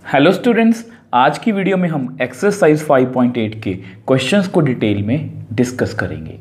Hello students, आज की video में हम एक्सरसाइज 5.8 के क्वेश्चंस को डिटेल में डिस्कस करेंगे।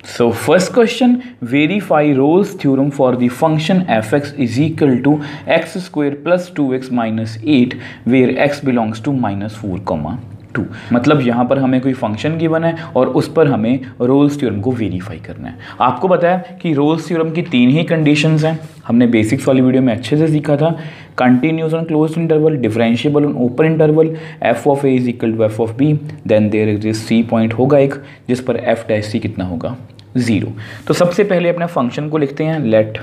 So first question, verify Rolle's theorem for the function f x is equal to x square plus 2x minus 8 where x belongs to -4, 2। मतलब यहाँ पर हमें कोई फंक्शन गिवन है और उस पर हमें रोल्स थ्योरम को वेरीफाई करना है। आपको बताया कि रोल्स थ्योरम की 3 ही कंडीशंस हैं, हमने बेसिक्स वाली वीडियो में अच्छे से सीखा था। Continuous on closed interval, differentiable on open interval, f of a is equal to f of b, then there exist c point होगा एक जिस पर एफ डैश सी कितना होगा 0। तो सबसे पहले अपने फंक्शन को लिखते हैं, let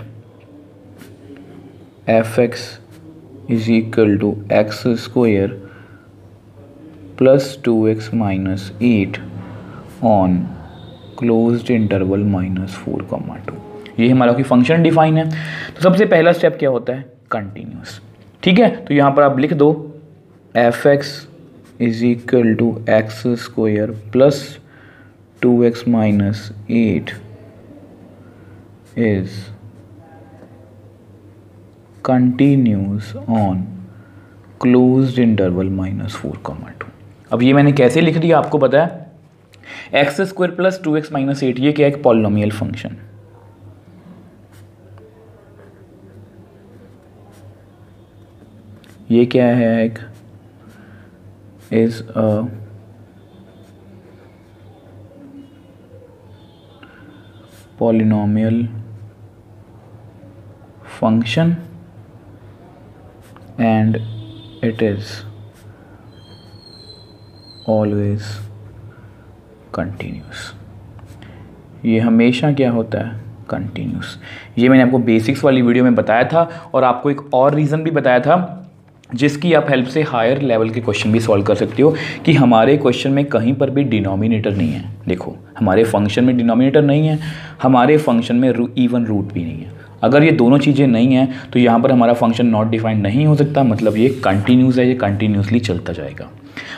f x is equal to x square plus 2x minus 8 on closed interval -4, 2। ये हमारा कोई फंक्शन डिफाइन है। तो सबसे पहला स्टेप क्या होता है, कंटिन्यूस। ठीक है, तो यहाँ पर आप लिख दो f x is equal to x square plus 2x minus 8 is continuous on closed interval -4, 2। अब ये मैंने कैसे लिख दिया आपको पता है। X square plus 2x minus 8 ये क्या है, एक पॉलिनोमियल फंक्शन। ये क्या है, एक is a polynomial function and it is always continuous। ये हमेशा क्या होता है, कंटिन्यूस। ये मैंने आपको बेसिक्स वाली वीडियो में बताया था और आपको एक और रीज़न भी बताया था जिसकी आप हेल्प से हायर लेवल के क्वेश्चन भी सॉल्व कर सकते हो कि हमारे क्वेश्चन में कहीं पर भी डिनोमिनेटर नहीं है। देखो, हमारे फंक्शन में डिनोमिनेटर नहीं है, हमारे फंक्शन में इवन रूट भी नहीं है। अगर ये दोनों चीज़ें नहीं हैं तो यहाँ पर हमारा फंक्शन नॉट डिफाइंड नहीं हो सकता, मतलब ये कंटिन्यूस है, ये कंटिन्यूसली चलता जाएगा।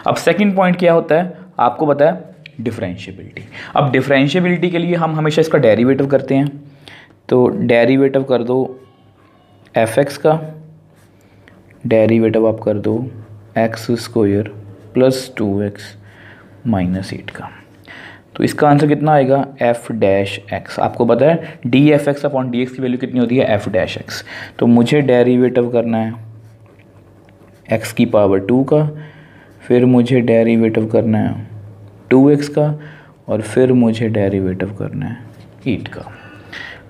अब सेकंड पॉइंट क्या होता है, आपको पता है डिफरेंशिएबिलिटी। अब डिफरेंशिएबिलिटी के लिए हम हमेशा इसका डेरिवेटिव करते हैं। तो डेरिवेटिव कर दो एफ एक्स का, डेरिवेटिव आप कर दो x square plus 2x minus 8 का। तो इसका आंसर कितना आएगा, एफ डैश एक्स। आपको पता है D F x upon D x की वैल्यू कितनी होती है, एफ डैश एक्स। तो मुझे डेरिवेटिव करना है एक्स की पावर 2 का, फिर मुझे डेरिवेटिव करना है 2x का, और फिर मुझे डेरिवेटिव करना है 8 का,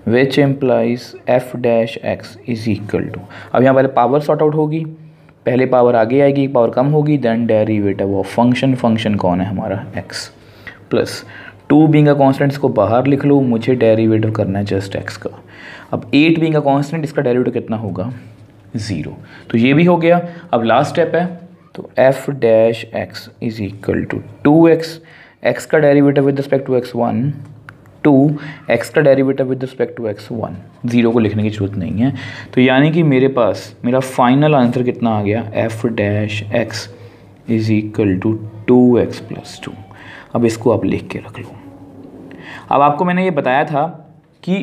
which implies f dash x is equal to. अब यहाँ पहले पावर सॉर्ट आउट होगी, पहले पावर आगे आएगी, एक पावर कम होगी, then derivative of function. Function कौन है हमारा, x, plus 2 being a constant, इसको बाहर लिख लो, मुझे डेरिवेटिव करना है जस्ट x का। अब 8 बीइंग अ कांस्टेंट, इसका डेरिवेटिव कितना होगा, 0। तो ये भी हो गया। अब लास्ट स्टेप है, तो f dash x is equal to 2x, x का derivative with respect to x 1, 2, x का derivative with respect to x 1, 0 को लिखने की जरूरत नहीं है। तो यानी कि मेरे पास मेरा फाइनल आंसर कितना आ गया, f dash x is equal to 2x plus 2। अब इसको आप लिख के रख लो। अब आपको मैंने ये बताया था कि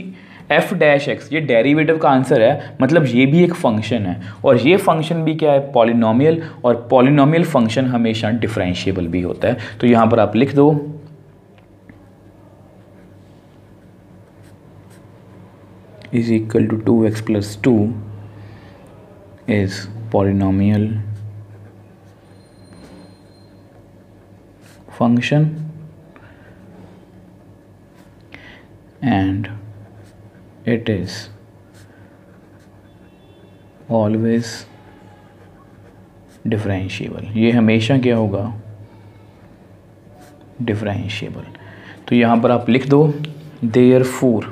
f डैश एक्स ये डेरिवेटिव का आंसर है, मतलब ये भी एक फंक्शन है और ये फंक्शन भी क्या है, पॉलिनोमियल, और पॉलिनोमियल फंक्शन हमेशा डिफरेंशिएबल भी होता है। तो यहाँ पर आप लिख दो is equal to 2x plus 2 is polynomial function and it is always differentiable। ये हमेशा क्या होगा, डिफरेंशिएबल। तो यहाँ पर आप लिख दो therefore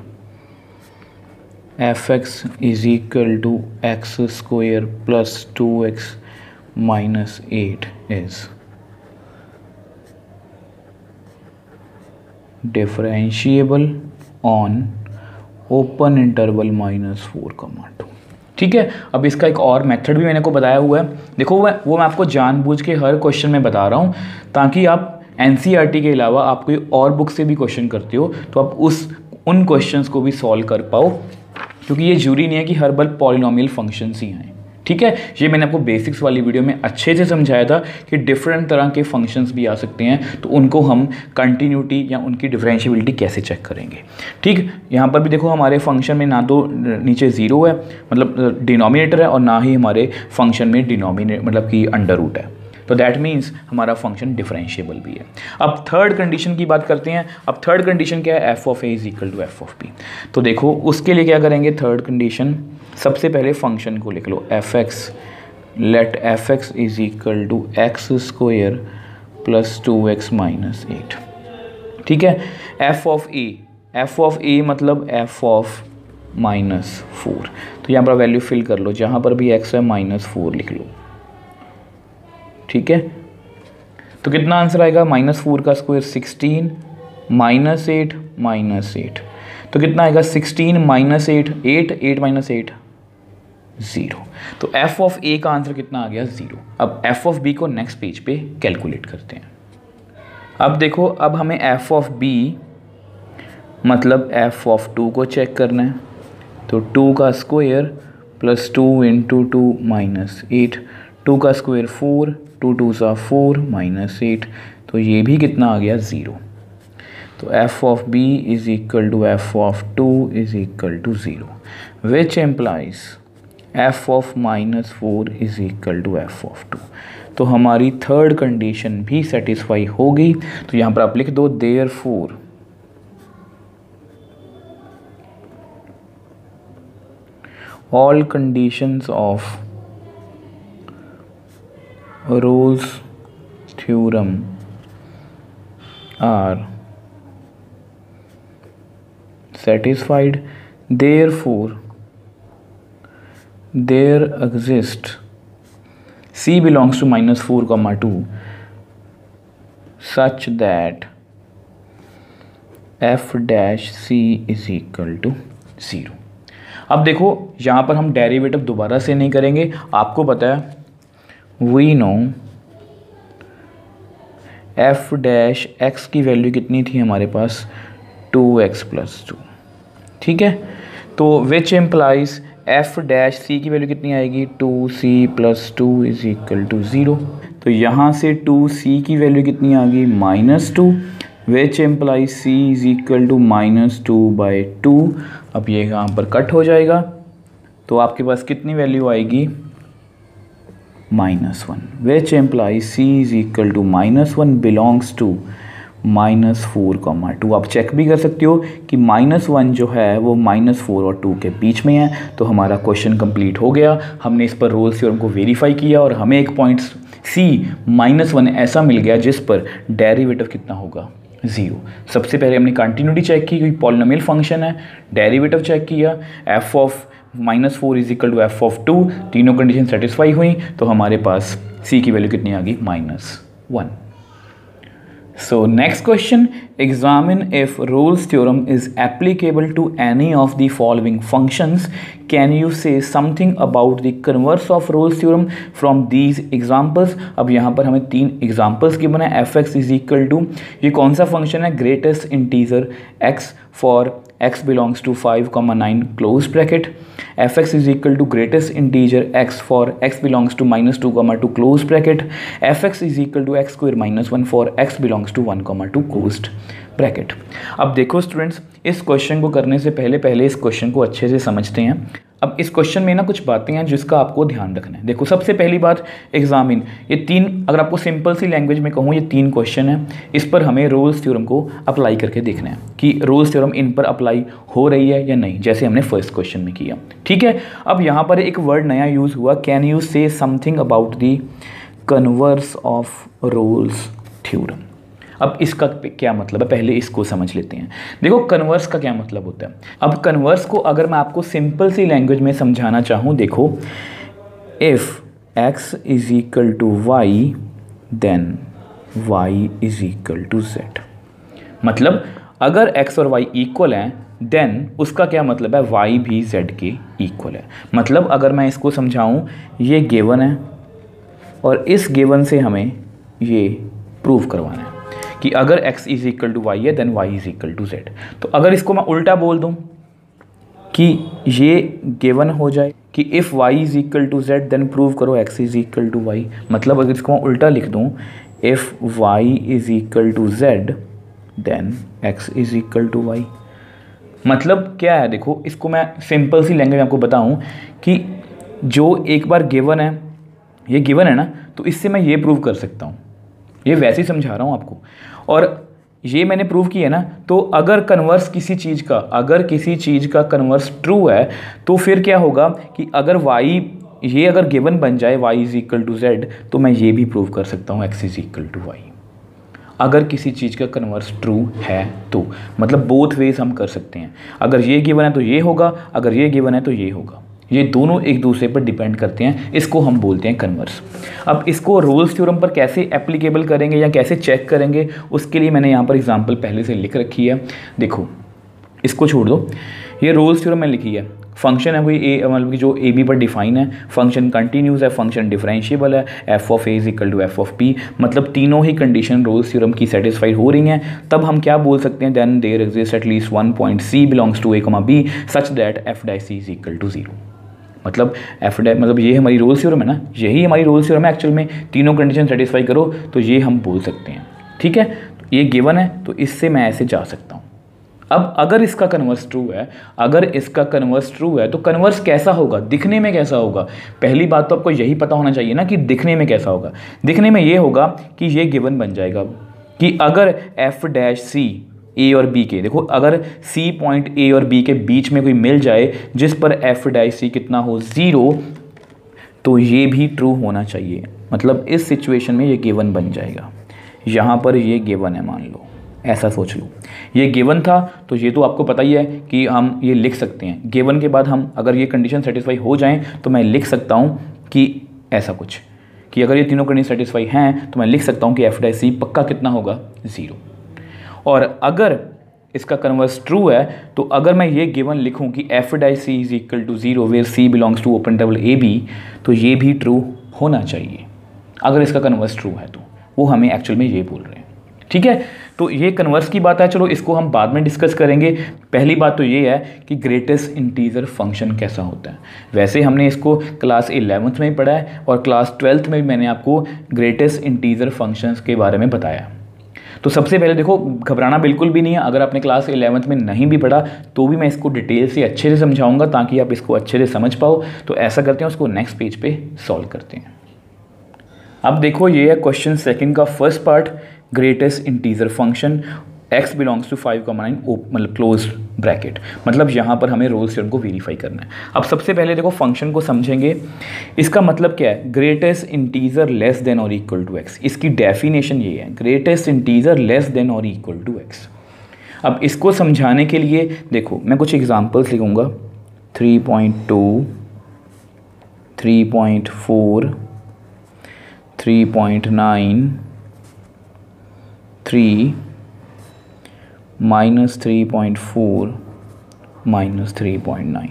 f x is equal to x square plus 2x minus 8 is differentiable on open interval -4, 2। ठीक है, अब इसका एक और मेथड भी मैंने को बताया हुआ है। देखो वो मैं आपको जानबूझ के हर क्वेश्चन में बता रहा हूँ ताकि आप एनसीईआरटी के अलावा आप कोई और बुक से भी क्वेश्चन करते हो तो आप उन क्वेश्चंस को भी सॉल्व कर पाओ, क्योंकि ये जरूरी नहीं है कि हर बार पॉलिनोमियल फंक्शंस ही आए। ठीक है, ये मैंने आपको बेसिक्स वाली वीडियो में अच्छे से समझाया था कि डिफरेंट तरह के फंक्शंस भी आ सकते हैं, तो उनको हम कंटिन्यूटी या उनकी डिफरेंशिएबिलिटी कैसे चेक करेंगे। ठीक, यहाँ पर भी देखो हमारे फंक्शन में ना तो नीचे ज़ीरो है मतलब डिनोमिनेटर है, और ना ही हमारे फंक्शन में डिनोमिनेटर मतलब कि अंडर रूट है, तो दैट मीन्स हमारा फंक्शन डिफरेंशिएबल भी है। अब थर्ड कंडीशन की बात करते हैं। अब थर्ड कंडीशन क्या है, f of a is equal to f of b. तो देखो उसके लिए क्या करेंगे, थर्ड कंडीशन सबसे पहले फंक्शन को लिख लो f x, let f x is equal to x square plus 2x minus 8। ठीक है, एफ ऑफ ए मतलब एफ ऑफ -4। तो यहाँ पर वैल्यू फिल कर लो, जहाँ पर भी x है -4 लिख लो। ठीक है, तो कितना आंसर आएगा, -4 का स्क्वायर 16 -8 -8, तो कितना आएगा 16 -8 8 8 -8 0। तो एफ ऑफ ए का आंसर कितना आ गया 0। अब एफ ऑफ बी को नेक्स्ट पेज पे कैलकुलेट करते हैं। अब देखो, अब हमें एफ ऑफ बी मतलब एफ ऑफ 2 को चेक करना है, तो 2 का स्क्वायर प्लस 2 × 2 -8, 2 का स्क्वायर 4, 2 2 4 -8, तो ये भी कितना आ गया 0। तो f of b is equal to f of 2 is equal to 0, which implies f of -4 is equal to f of 2। तो हमारी थर्ड कंडीशन भी सेटिस्फाई हो गई। तो यहाँ पर आप लिख दो therefore all conditions of Rolle's theorem are satisfied, therefore there exists C belongs to -4, 2 such that f dash c is equal to 0। अब देखो यहाँ पर हम डेरिवेटिव दोबारा से नहीं करेंगे, आपको पता है we know f dash x की वैल्यू कितनी थी हमारे पास 2x + 2। ठीक है, तो विच एम्प्लाइज एफ डैश सी की वैल्यू कितनी आएगी 2c + 2 इज इक्वल टू 0। तो यहाँ से 2c की वैल्यू कितनी आ गई -2, which implies c is equal to -2/2। अब ये यहाँ पर कट हो जाएगा, तो आपके पास कितनी वैल्यू आएगी -1, which implies c is equal to -1 belongs to -4, 2। आप चेक भी कर सकते हो कि -1 जो है वो -4 और 2 के बीच में है। तो हमारा क्वेश्चन कंप्लीट हो गया। हमने इस पर रोल्स थ्योरम को वेरीफाई किया और हमें एक पॉइंट c -1 ऐसा मिल गया जिस पर डेरिवेटिव कितना होगा 0। सबसे पहले हमने कंटिन्यूटी चेक की, क्योंकि पॉलिनोमियल फंक्शन है, डेरिवेटिव चेक किया, f of -4 is equal to f of 2, तीनों कंडीशन सेटिस्फाई हुई, तो हमारे पास c की वैल्यू कितनी आ गई -1। So next question, examine if Rolle's theorem is applicable to any of the following functions. Can you say something about the converse of Rolle's theorem from these examples? अब यहाँ पर हमें 3 एग्जाम्पल्स गिवन है। F x is equal to, ये कौन सा function है, greatest integer x for x belongs to 5, 9 close bracket. F x is equal to greatest integer x for x belongs to -2, 2 close bracket. F x is equal to x² -1 for x belongs to 1, 2 closed bracket. अब देखो students, इस question को करने से पहले इस question को अच्छे से समझते हैं। अब इस क्वेश्चन में ना कुछ बातें हैं जिसका आपको ध्यान रखना है। देखो सबसे पहली बात, एग्जामिन, ये 3, अगर आपको सिंपल सी लैंग्वेज में कहूँ, ये 3 क्वेश्चन है, इस पर हमें रोल्स थ्योरम को अप्लाई करके देखना है कि रोल्स थ्योरम इन पर अप्लाई हो रही है या नहीं, जैसे हमने फर्स्ट क्वेश्चन में किया। ठीक है, अब यहाँ पर एक वर्ड नया यूज़ हुआ, कैन यू से something about the converse of Rolle's theorem. अब इसका क्या मतलब है, पहले इसको समझ लेते हैं। देखो कन्वर्स का क्या मतलब होता है। अब कन्वर्स को अगर मैं आपको सिंपल सी लैंग्वेज में समझाना चाहूँ, देखो if x is equal to y then y is equal to z। मतलब अगर x और y इक्वल हैं देन उसका क्या मतलब है, y भी z के इक्वल है। मतलब अगर मैं इसको समझाऊँ, ये गिवन है और इस गिवन से हमें ये प्रूव करवाना है कि अगर x is equal to y है then y is equal to z। तो अगर इसको मैं उल्टा बोल दूं, कि ये गिवन हो जाए कि if y is equal to z then prove करो x is equal to y। मतलब अगर इसको मैं उल्टा लिख दूँ, if y is equal to z then x is equal to y। मतलब क्या है, देखो इसको मैं सिंपल सी लैंग्वेज में आपको बताऊं कि जो एक बार गिवन है, ये गिवन है ना, तो इससे मैं ये प्रूव कर सकता हूँ। ये वैसे ही समझा रहा हूँ आपको, और ये मैंने प्रूव किया ना। तो अगर कन्वर्स किसी चीज़ का, अगर किसी चीज़ का कन्वर्स ट्रू है तो फिर क्या होगा कि अगर y, ये अगर गिवन बन जाए y is equal to z, तो मैं ये भी प्रूव कर सकता हूँ x is equal to y। अगर किसी चीज़ का कन्वर्स ट्रू है तो मतलब बोथ वेज हम कर सकते हैं। अगर ये गिवन है तो ये होगा, अगर ये गिवन है तो ये होगा। ये दोनों एक दूसरे पर डिपेंड करते हैं, इसको हम बोलते हैं कन्वर्स। अब इसको रोल्स थ्योरम पर कैसे एप्लीकेबल करेंगे या कैसे चेक करेंगे, उसके लिए मैंने यहाँ पर एग्जांपल पहले से लिख रखी है। देखो इसको छोड़ दो, ये रोल्स थ्योरम मैंने लिखी है। फंक्शन है कोई ए, मतलब कि जो ए बी पर डिफाइन है, फंक्शन कंटिन्यूस है, फंक्शन डिफरेंशिएबल है, f of a is equal to f of p. मतलब तीनों ही कंडीशन रोल्स थ्योरम की सेटिस्फाई हो रही हैं, तब हम क्या बोल सकते हैं, then there exist at least one point c belongs to a comma b such that f die c is equal to 0। मतलब एफ डाई, मतलब ये हमारी रोल्स थ्योरम है ना, यही हमारी रोल्स थ्योरम है एक्चुअल में। तीनों कंडीशन सेटिस्फाई करो तो ये हम बोल सकते हैं, ठीक है। ये गिवन है तो इससे मैं ऐसे जा सकता हूँ। अब अगर इसका कन्वर्स ट्रू है, अगर इसका कन्वर्स ट्रू है तो कन्वर्स कैसा होगा, दिखने में कैसा होगा। पहली बात तो आपको यही पता होना चाहिए ना कि दिखने में कैसा होगा। दिखने में ये होगा कि ये गिवन बन जाएगा कि अगर एफ डैश सी ए और बी के, देखो अगर सी पॉइंट ए और बी के बीच में कोई मिल जाए जिस पर एफ डैश सी कितना हो 0, तो ये भी ट्रू होना चाहिए। मतलब इस सिचुएशन में ये गिवन बन जाएगा। यहाँ पर ये गिवन है, मान लो, ऐसा सोच लो ये गिवन था, तो ये तो आपको पता ही है कि हम ये लिख सकते हैं। गिवन के बाद हम अगर ये कंडीशन सेटिस्फाई हो जाएं तो मैं लिख सकता हूँ कि ऐसा कुछ, कि अगर ये तीनों कंडीशन सेटिस्फाई हैं तो मैं लिख सकता हूँ कि एफ डाई सी पक्का कितना होगा 0। और अगर इसका कन्वर्स ट्रू है तो अगर मैं ये गिवन लिखूँ कि f die c is equal to 0 where c belongs to open interval a b, तो ये भी ट्रू होना चाहिए अगर इसका कन्वर्स ट्रू है। तो वो हमें एक्चुअल में ये बोल रहे हैं, ठीक है। तो ये कन्वर्स की बात है, चलो इसको हम बाद में डिस्कस करेंगे। पहली बात तो ये है कि ग्रेटेस्ट इंटीजर फंक्शन कैसा होता है। वैसे हमने इसको क्लास 11th में ही पढ़ा है और क्लास 12th में भी मैंने आपको ग्रेटेस्ट इंटीजर फंक्शंस के बारे में बताया। तो सबसे पहले देखो, घबराना बिल्कुल भी नहीं है। अगर आपने क्लास 11th में नहीं भी पढ़ा तो भी मैं इसको डिटेल से अच्छे से समझाऊंगा ताकि आप इसको अच्छे से समझ पाओ। तो ऐसा करते हैं, उसको नेक्स्ट पेज पे सॉल्व करते हैं। अब देखो ये है क्वेश्चन सेकंड का first part, greatest integer function x belongs to 5,9 मतलब क्लोज ब्रैकेट। मतलब यहाँ पर हमें रोल्स थ्योरम को वेरीफाई करना है। अब सबसे पहले देखो फंक्शन को समझेंगे। इसका मतलब क्या है, ग्रेटेस्ट इंटीजर लेस देन और इक्वल टू x। इसकी डेफिनेशन ये है, ग्रेटेस्ट इंटीजर लेस देन और इक्वल टू x। अब इसको समझाने के लिए देखो मैं कुछ एग्जांपल्स लिखूँगा, 3.2, 3.4, 3.9, 3, -3.4, -3.9,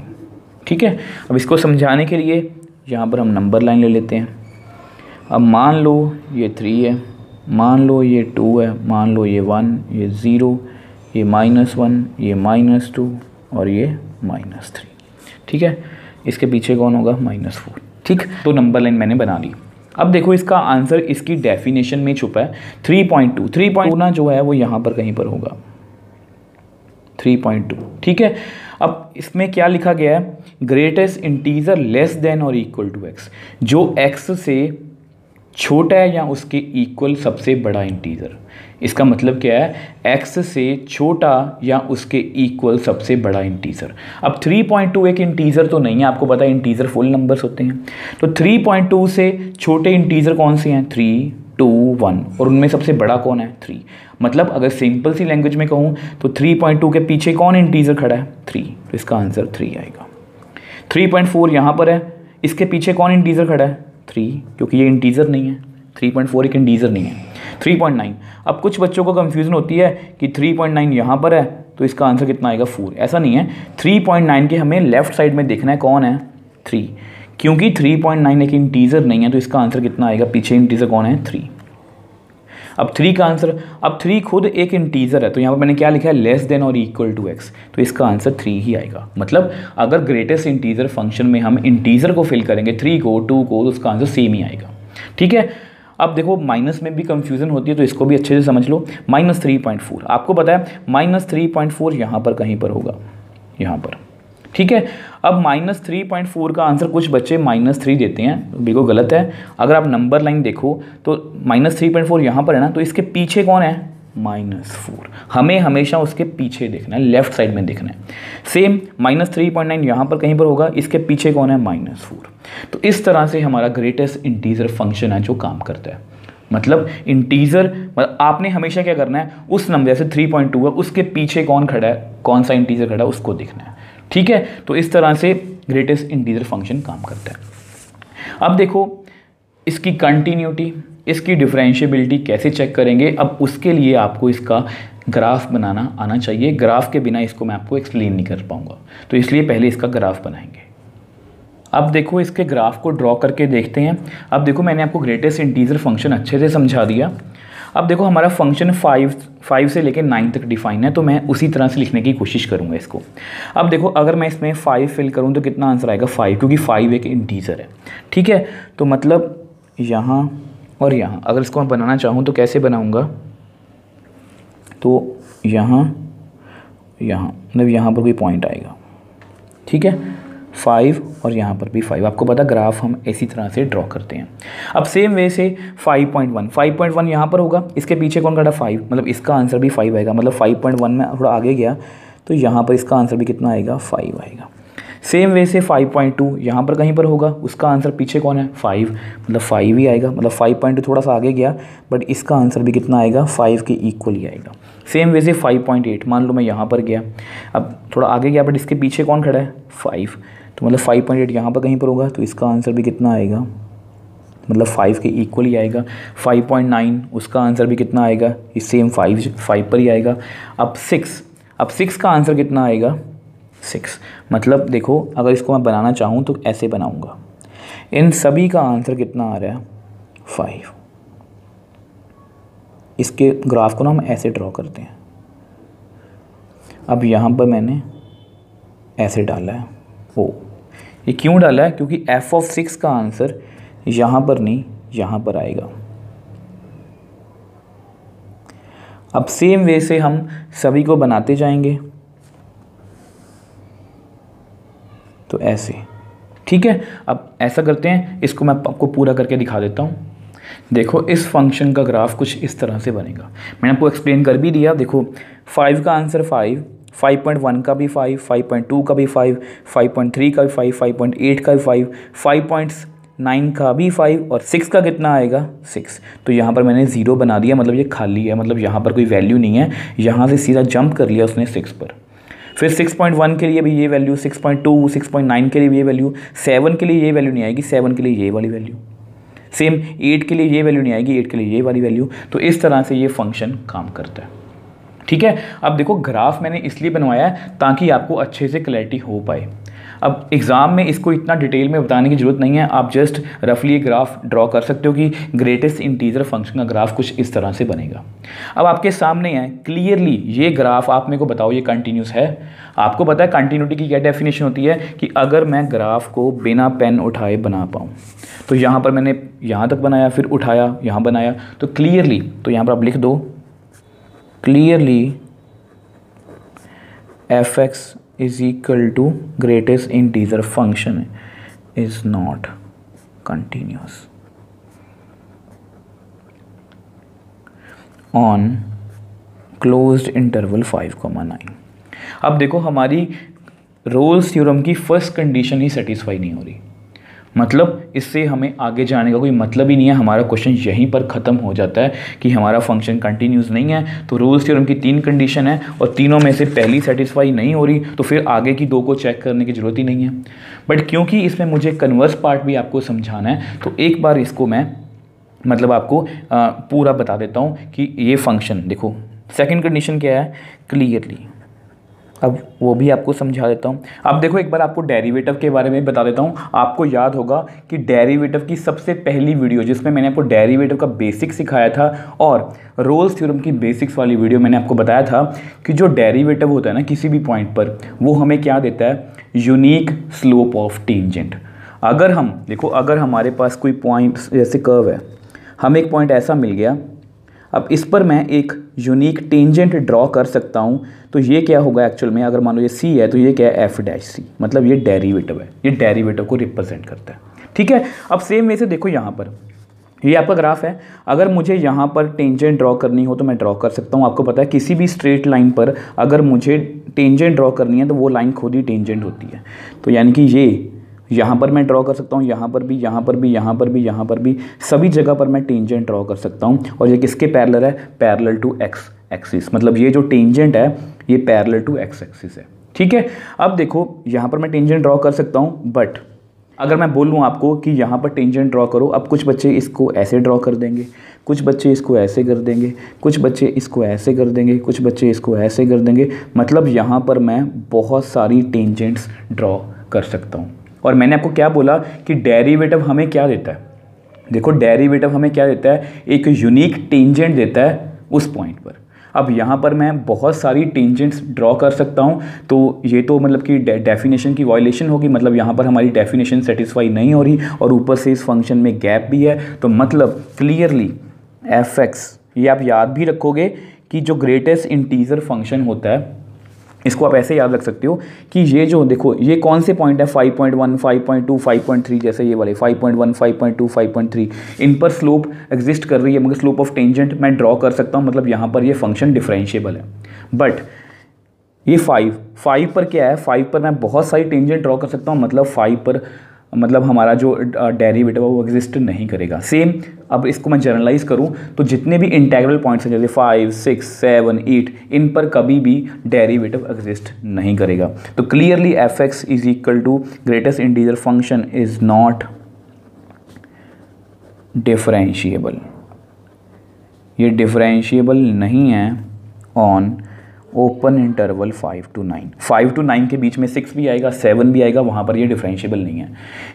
ठीक है। अब इसको समझाने के लिए यहाँ पर हम नंबर लाइन ले लेते हैं। अब मान लो ये 3 है, मान लो ये 2 है, मान लो ये 1, ये 0, ये -1, ये -2 और ये -3, ठीक है। इसके पीछे कौन होगा, -4, ठीक। तो नंबर लाइन मैंने बना ली। अब देखो इसका आंसर इसकी डेफिनेशन में छुपा है 3.2। 3.2 ना जो है वो यहाँ पर कहीं पर होगा, 3.2, ठीक है। अब इसमें क्या लिखा गया है, ग्रेटेस्ट इंटीजर लेस देन और इक्वल टू x। जो x से छोटा है या उसके इक्वल सबसे बड़ा इंटीजर। इसका मतलब क्या है, x से छोटा या उसके इक्वल सबसे बड़ा इंटीजर। अब 3.2 एक इंटीजर तो नहीं है, आपको पता है इंटीजर फुल नंबर्स होते हैं। तो 3.2 से छोटे इंटीजर कौन से हैं, 3, 2, 1, और उनमें सबसे बड़ा कौन है, 3। मतलब अगर सिंपल सी लैंग्वेज में कहूँ तो 3.2 के पीछे कौन इंटीजर खड़ा है, 3। तो इसका आंसर 3 आएगा। 3.4 यहाँ पर है, इसके पीछे कौन इंटीजर खड़ा है, 3, क्योंकि ये इंटीजर नहीं है। 3.4 एक इंटीजर नहीं है। 3.9, अब कुछ बच्चों को कंफ्यूजन होती है कि 3.9 यहाँ पर है तो इसका आंसर कितना आएगा, 4। ऐसा नहीं है, 3.9 के हमें लेफ्ट साइड में देखना है कौन है, 3। क्योंकि 3.9 एक इंटीजर नहीं है तो इसका आंसर कितना आएगा, पीछे इंटीजर कौन है, 3। अब 3 का आंसर, अब 3 खुद एक इंटीजर है, तो यहाँ पर मैंने क्या लिखा है, लेस देन और इक्वल टू x, तो इसका आंसर 3 ही आएगा। मतलब अगर ग्रेटेस्ट इंटीजर फंक्शन में हम इंटीजर को फिल करेंगे 3 को 2 को, तो उसका आंसर सेम ही आएगा। ठीक है, अब देखो माइनस में भी कंफ्यूजन होती है, तो इसको भी अच्छे से समझ लो। -3.4 आपको पता है -3.4 यहाँ पर कहीं पर होगा, यहाँ पर। ठीक है, अब -3.4 का आंसर कुछ बच्चे -3 देते हैं, बिल्कुल गलत है। अगर आप नंबर लाइन देखो तो -3.4 यहाँ पर है ना, तो इसके पीछे कौन है, -4। हमें हमेशा उसके पीछे देखना है, लेफ्ट साइड में देखना है। सेम -3.9 यहाँ पर कहीं पर होगा, इसके पीछे कौन है, -4। तो इस तरह से हमारा ग्रेटेस्ट इंटीजर फंक्शन है जो काम करता है। मतलब इंटीजर, मतलब आपने हमेशा क्या करना है, उस नंबर जैसे 3.2 है, उसके पीछे कौन खड़ा है, कौन सा इंटीजर खड़ा है, उसको देखना है। ठीक है, तो इस तरह से ग्रेटेस्ट इंटीजर फंक्शन काम करता है। अब देखो इसकी कंटिन्यूटी, इसकी डिफरेंशिएबिलिटी कैसे चेक करेंगे। अब उसके लिए आपको इसका ग्राफ बनाना आना चाहिए, ग्राफ के बिना इसको मैं आपको एक्सप्लेन नहीं कर पाऊंगा, तो इसलिए पहले इसका ग्राफ बनाएंगे। अब देखो इसके ग्राफ को ड्रॉ करके देखते हैं। अब देखो मैंने आपको ग्रेटेस्ट इंटीजर फंक्शन अच्छे से समझा दिया। अब देखो हमारा फंक्शन 5 से लेकर 9 तक डिफाइन है, तो मैं उसी तरह से लिखने की कोशिश करूँगा इसको। अब देखो अगर मैं इसमें 5 फिल करूँ तो कितना आंसर आएगा, 5, क्योंकि 5 एक इंटीजर है। ठीक है, तो मतलब यहाँ और यहाँ अगर इसको मैं बनाना चाहूँ तो कैसे बनाऊँगा, तो यहाँ मतलब यहाँ पर कोई पॉइंट आएगा। ठीक है, 5 और यहाँ पर भी 5, आपको पता ग्राफ हम इसी तरह से ड्रॉ करते हैं। अब सेम वे से 5.1 यहाँ पर होगा, इसके पीछे कौन खड़ा, 5, मतलब इसका आंसर भी 5 आएगा। मतलब 5.1 में थोड़ा आगे गया तो यहाँ पर इसका आंसर भी कितना आएगा, 5 आएगा। सेम वे से 5.2 यहाँ पर कहीं पर होगा, उसका आंसर पीछे कौन है, 5, मतलब 5 ही आएगा। मतलब 5.2 थोड़ा सा आगे गया, बट इसका आंसर भी कितना आएगा, 5 के इक्वल ही आएगा। सेम वे से 5.8, मान लो मैं यहाँ पर गया, अब थोड़ा आगे गया, बट इसके पीछे कौन खड़ा है, 5, तो मतलब 5.8 यहाँ पर कहीं पर होगा, तो इसका आंसर भी कितना आएगा, मतलब 5 के इक्वल ही आएगा। 5.9 उसका आंसर भी कितना आएगा, ये सेम 5 पर ही आएगा। अब 6 का आंसर कितना आएगा, 6। मतलब देखो अगर इसको मैं बनाना चाहूँ तो ऐसे बनाऊँगा, इन सभी का आंसर कितना आ रहा है, 5। इसके ग्राफ को ना हम ऐसे ड्रॉ करते हैं। अब यहाँ पर मैंने ऐसे डाला है, ओ ये क्यों डाला है, क्योंकि f(6) का आंसर यहाँ पर नहीं यहाँ पर आएगा। अब सेम वे से हम सभी को बनाते जाएंगे, तो ऐसे। ठीक है, अब ऐसा करते हैं, इसको मैं आपको पूरा करके दिखा देता हूँ। देखो इस फंक्शन का ग्राफ कुछ इस तरह से बनेगा, मैंने आपको एक्सप्लेन कर भी दिया। देखो 5 का आंसर 5, 5.1 का भी 5, 5.2 का भी 5, 5.3 का भी 5, 5.8 का भी 5, 5.9 का भी 5 और 6 का कितना आएगा, 6। तो यहाँ पर मैंने 0 बना दिया, मतलब ये खाली है, मतलब यहाँ पर कोई वैल्यू नहीं है। यहाँ से सीधा जंप कर लिया उसने 6 पर। फिर 6.1 के लिए भी ये वैल्यू, 6.2, 6.9 के लिए भी ये वैल्यू, 7 के लिए ये वैल्यू नहीं आएगी, 7 के लिए ये वाली वैल्यू, सेम 8 के लिए ये वैल्यू नहीं आएगी, 8 के लिए ये वाली वैल्यू। तो इस तरह से ये फंक्शन काम करता है। ठीक है, अब देखो ग्राफ मैंने इसलिए बनवाया है ताकि आपको अच्छे से क्लैरिटी हो पाए। अब एग्ज़ाम में इसको इतना डिटेल में बताने की ज़रूरत नहीं है, आप जस्ट रफली ग्राफ ड्रॉ कर सकते हो कि ग्रेटेस्ट इंटीजर फंक्शन का ग्राफ कुछ इस तरह से बनेगा। अब आपके सामने है क्लियरली ये ग्राफ, आप मेरे को बताओ ये कंटिन्यूस है। आपको पता है कंटिन्यूटी की क्या डेफिनेशन होती है, कि अगर मैं ग्राफ को बिना पेन उठाए बना पाऊँ, तो यहाँ पर मैंने यहाँ तक बनाया, फिर उठाया, यहाँ बनाया, तो क्लियरली, तो यहाँ पर आप लिख दो clearly f(x) is equal to greatest integer function is not continuous on closed interval 5,9। अब देखो हमारी रोल्स थ्योरम की फर्स्ट कंडीशन ही सेटिस्फाई नहीं हो रही, मतलब इससे हमें आगे जाने का कोई मतलब ही नहीं है। हमारा क्वेश्चन यहीं पर ख़त्म हो जाता है कि हमारा फंक्शन कंटिन्यूस नहीं है। तो रोल्स थ्योरम की 3 कंडीशन है और तीनों में से पहली सेटिस्फाई नहीं हो रही, तो फिर आगे की 2 को चेक करने की ज़रूरत ही नहीं है। बट क्योंकि इसमें मुझे कन्वर्स पार्ट भी आपको समझाना है, तो एक बार इसको मैं मतलब आपको पूरा बता देता हूँ कि ये फंक्शन देखो। सेकेंड कंडीशन क्या है, क्लियरली अब वो भी आपको समझा देता हूँ। अब देखो एक बार आपको डेरिवेटिव के बारे में बता देता हूँ। आपको याद होगा कि डेरिवेटिव की सबसे पहली वीडियो जिसमें मैंने आपको डेरिवेटिव का बेसिक सिखाया था और रोल्स थ्योरम की बेसिक्स वाली वीडियो मैंने आपको बताया था कि जो डेरिवेटिव होता है ना किसी भी पॉइंट पर, वो हमें क्या देता है, यूनिक स्लोप ऑफ टेंजेंट। अगर हम देखो, अगर हमारे पास कोई पॉइंट जैसे कर्व है, हमें एक पॉइंट ऐसा मिल गया, अब इस पर मैं एक यूनिक टेंजेंट ड्रॉ कर सकता हूँ, तो ये क्या होगा एक्चुअल में, अगर मान लो ये सी है तो ये क्या है, एफ डैश सी, मतलब ये डेरिवेटिव है, ये डेरिवेटिव को रिप्रेजेंट करता है। ठीक है, अब सेम वे से देखो यहाँ पर ये आपका ग्राफ है, अगर मुझे यहाँ पर टेंजेंट ड्रॉ करनी हो तो मैं ड्रॉ कर सकता हूँ। आपको पता है किसी भी स्ट्रेट लाइन पर अगर मुझे टेंजेंट ड्रॉ करनी है तो वो लाइन खुद ही टेंजेंट होती है। तो यानी कि ये यहाँ पर मैं ड्रॉ कर सकता हूँ, यहाँ पर भी, यहाँ पर भी, यहाँ पर भी, यहाँ पर भी, सभी जगह पर मैं टेंजेंट ड्रॉ कर सकता हूँ। और ये किसके पैरेलल है, पैरेलल टू एक्स एक्सिस, मतलब ये जो टेंजेंट है ये पैरेलल टू एक्स एक्सिस है। ठीक है, अब देखो यहाँ पर मैं टेंजेंट ड्रॉ कर सकता हूँ, बट अगर मैं बोलूँ आपको कि यहाँ पर टेंजेंट ड्रॉ करो, अब कुछ बच्चे इसको ऐसे ड्रॉ कर देंगे, कुछ बच्चे इसको ऐसे कर देंगे, कुछ बच्चे इसको ऐसे कर देंगे, कुछ बच्चे इसको ऐसे कर देंगे, मतलब यहाँ पर मैं बहुत सारी टेंजेंट्स ड्रॉ कर सकता हूँ। और मैंने आपको क्या बोला कि डेरिवेटिव हमें क्या देता है, देखो डेरिवेटिव हमें क्या देता है, एक यूनिक टेंजेंट देता है उस पॉइंट पर। अब यहाँ पर मैं बहुत सारी टेंजेंट्स ड्रॉ कर सकता हूँ, तो ये तो मतलब कि डेफिनेशन की वायलेशन होगी, मतलब यहाँ पर हमारी डेफिनेशन सेटिस्फाई नहीं हो रही और ऊपर से इस फंक्शन में गैप भी है, तो मतलब क्लियरली एफ एक्स, ये आप याद भी रखोगे कि जो ग्रेटेस्ट इंटीजर फंक्शन होता है, इसको आप ऐसे याद रख सकते हो कि ये जो देखो ये कौन से पॉइंट है, 5.1, 5.2, 5.3, जैसे ये वाले 5.1, 5.2, 5.3, इन पर स्लोप एग्जिस्ट कर रही है, मगर स्लोप ऑफ टेंजेंट मैं ड्रॉ कर सकता हूँ, मतलब यहाँ पर ये फंक्शन डिफरेंशिएबल है। बट ये 5 पर क्या है, 5 पर मैं बहुत सारी टेंजेंट ड्रॉ कर सकता हूँ, मतलब 5 पर मतलब हमारा जो डेरिवेटिव है वो एग्जिस्ट नहीं करेगा। सेम अब इसको मैं जनरलाइज करूं तो जितने भी इंटेग्रल पॉइंट्स हैं जैसे 5, 6, 7, 8, इन पर कभी भी डेरिवेटिव एग्जिस्ट नहीं करेगा। तो clearly f x is equal to greatest integer function is not differentiable, ये डिफरेंशिएबल नहीं है on open interval 5 to 9। 5 to 9 के बीच में 6 भी आएगा, 7 भी आएगा, वहाँ पर ये डिफरेंशिएबल नहीं है।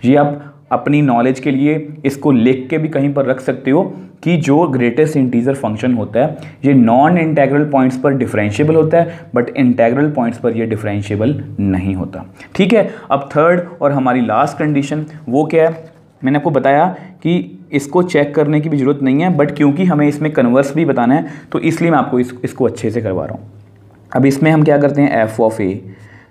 ये आप अपनी नॉलेज के लिए इसको लिख के भी कहीं पर रख सकते हो कि जो ग्रेटेस्ट इंटीजर फंक्शन होता है ये नॉन इंटेग्रल पॉइंट्स पर डिफरेंशिएबल होता है, बट इंटेग्रल पॉइंट्स पर ये डिफरेंशिएबल नहीं होता। ठीक है, अब थर्ड और हमारी लास्ट कंडीशन वो क्या है, मैंने आपको बताया कि इसको चेक करने की भी ज़रूरत नहीं है, बट क्योंकि हमें इसमें कन्वर्स भी बताना है तो इसलिए मैं आपको इसको अच्छे से करवा रहा हूँ। अब इसमें हम क्या करते हैं,